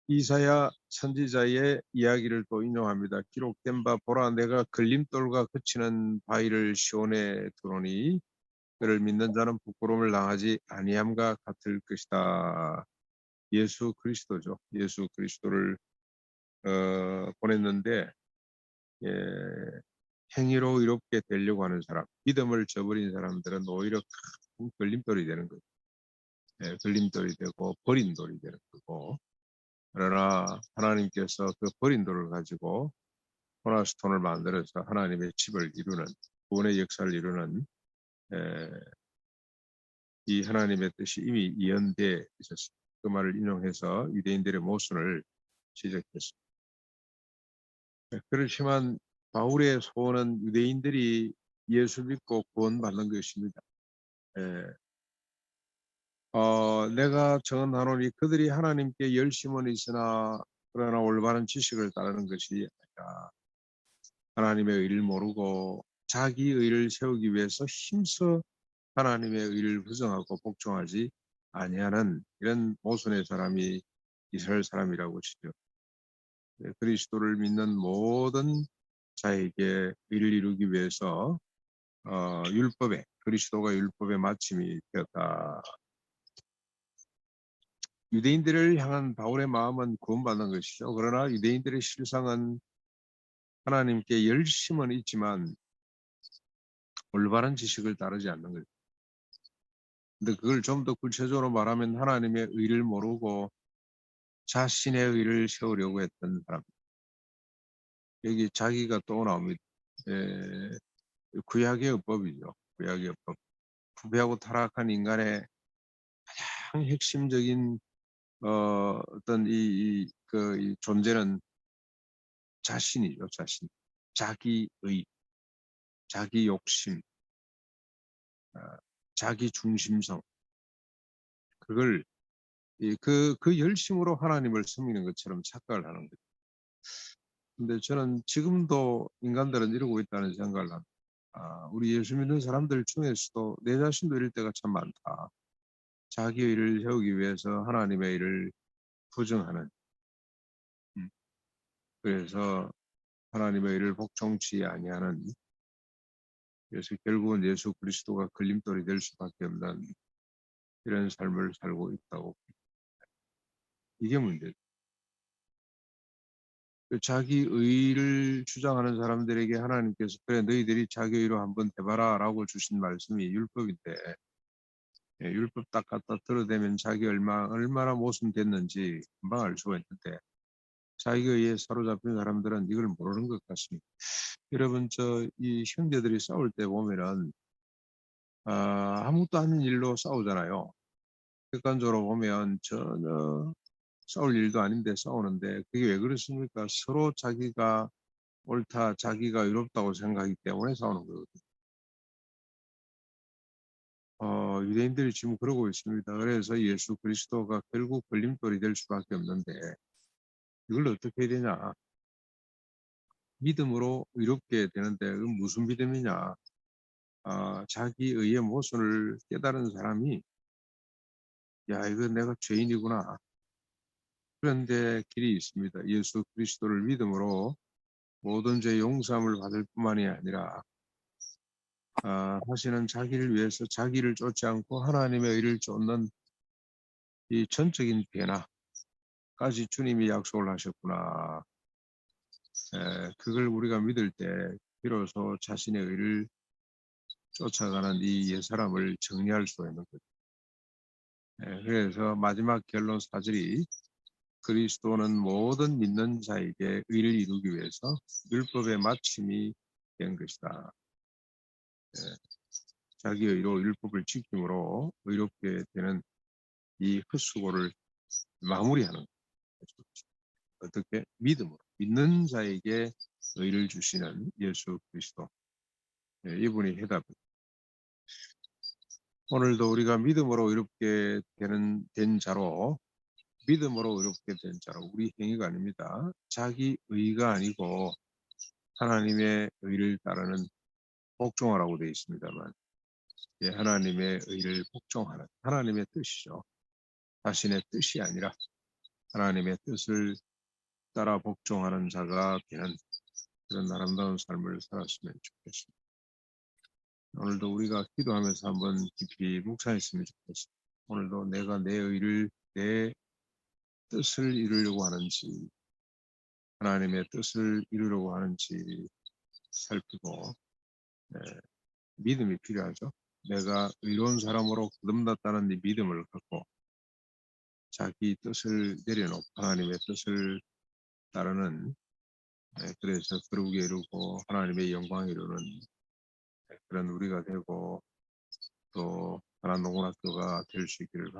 이사야 선지자의 이야기를 또 인용합니다. 기록된 바 보라, 내가 걸림돌과 그치는 바위를 시온에 두노니 그를 믿는 자는 부끄러움을 당하지 아니함과 같을 것이다. 예수 그리스도죠. 예수 그리스도를 보냈는데, 예, 행위로 의롭게 되려고 하는 사람, 믿음을 저버린 사람들은 오히려 큰 걸림돌이 되는 거죠. 예, 걸림돌이 되고 버린 돌이 되는 거고, 그러나 하나님께서 그 버린 돌을 가지고 코너스톤을 만들어서 하나님의 집을 이루는, 구원의 역사를 이루는 이 하나님의 뜻이 이미 이연되어 있었습니다. 그 말을 인용해서 유대인들의 모순을 지적했습니다. 그렇지만 바울의 소원은 유대인들이 예수 믿고 구원받는 것입니다. 내가 전하노니 그들이 하나님께 열심은 있으나 그러나 올바른 지식을 따르는 것이 아니라 하나님의 의를 모르고 자기 의를 세우기 위해서 힘써 하나님의 의를 부정하고 복종하지 아니하는 이런 모순의 사람이 이스라엘 사람이라고 치죠. 그리스도를 믿는 모든 자에게 의를 이루기 위해서 그리스도가 율법의 마침이 되었다. 유대인들을 향한 바울의 마음은 구원받는 것이죠. 그러나 유대인들의 실상은 하나님께 열심은 있지만 올바른 지식을 따르지 않는 거죠. 근데 그걸 좀 더 구체적으로 말하면 하나님의 의를 모르고 자신의 의를 세우려고 했던 사람. 여기 자기가 또 나옵니다. 구약의 율법이죠. 구약의 율법. 부패하고 타락한 인간의 가장 핵심적인 어떤 이 존재는 자신이죠. 자신. 자기의, 자기 욕심, 자기 중심성. 그걸 그 열심으로 하나님을 섬기는 것처럼 착각을 하는 거죠. 근데 저는 지금도 인간들은 이러고 있다는 생각을 합니다. 우리 예수 믿는 사람들 중에서도 내 자신도 이럴 때가 참 많다. 자기 의를 세우기 위해서 하나님의 의를 부정하는. 그래서 하나님의 의를 복종치 아니하는. 그래서 결국은 예수 그리스도가 걸림돌이 될 수밖에 없는 이런 삶을 살고 있다고. 이게 문제죠. 자기 의를 주장하는 사람들에게 하나님께서 그래 너희들이 자기 의로 한번 해봐라 라고 주신 말씀이 율법인데, 율법 딱 갖다 들어대면 자기 얼마나 모순됐는지 금방 알 수가 있는데 자기 의에 사로잡힌 사람들은 이걸 모르는 것 같습니다. 여러분 이 형제들이 싸울 때 보면은 아무것도 아닌 일로 싸우잖아요. 객관적으로 보면 전혀 싸울 일도 아닌데 싸우는데 그게 왜 그렇습니까? 서로 자기가 옳다, 자기가 의롭다고 생각하기 때문에 싸우는 거거든요. 유대인들이 지금 그러고 있습니다. 그래서 예수 그리스도가 결국 걸림돌이 될 수밖에 없는데 이걸 어떻게 해야 되냐? 믿음으로 의롭게 되는데 그건 무슨 믿음이냐? 자기 의의 모순을 깨달은 사람이 야, 이거 내가 죄인이구나. 그런데 길이 있습니다. 예수 그리스도를 믿음으로 모든 죄 용서함을 받을 뿐만이 아니라 다시는 자기를 위해서 자기를 쫓지 않고 하나님의 의를 쫓는 이 전적인 변화까지 주님이 약속을 하셨구나. 그걸 우리가 믿을 때 비로소 자신의 의를 쫓아가는 이 옛사람을 정리할 수 있는 거죠. 그래서 마지막 결론 4절이 그리스도는 모든 믿는 자에게 의를 이루기 위해서 율법의 마침이 된 것이다. 자기 의로 율법을 지킴으로 의롭게 되는 이 헛수고를 마무리하는 거죠. 어떻게? 믿음으로. 믿는 자에게 의를 주시는 예수 그리스도. 이분이 해답입니다. 오늘도 우리가 믿음으로 의롭게 된 자로, 믿음으로 의롭게 된 자로, 우리 행위가 아닙니다. 자기 의가 아니고 하나님의 의를 따르는 복종하라고 되어 있습니다만, 하나님의 의를 복종하는 하나님의 뜻이죠. 자신의 뜻이 아니라 하나님의 뜻을 따라 복종하는 자가 되는 그런 아름다운 삶을 살았으면 좋겠습니다. 오늘도 우리가 기도하면서 한번 깊이 묵상했으면 좋겠습니다. 오늘도 내가 내 의를, 내 뜻을 이루려고 하는지, 하나님의 뜻을 이루려고 하는지 살피고, 믿음이 필요하죠. 내가 의로운 사람으로 거듭났다는 이 믿음을 갖고 자기 뜻을 내려놓고 하나님의 뜻을 따르는, 그래서 거룩히 이루고 하나님의 영광 이루는 그런 우리가 되고 또 하나농군학교가 될 수 있기를 바랍니다.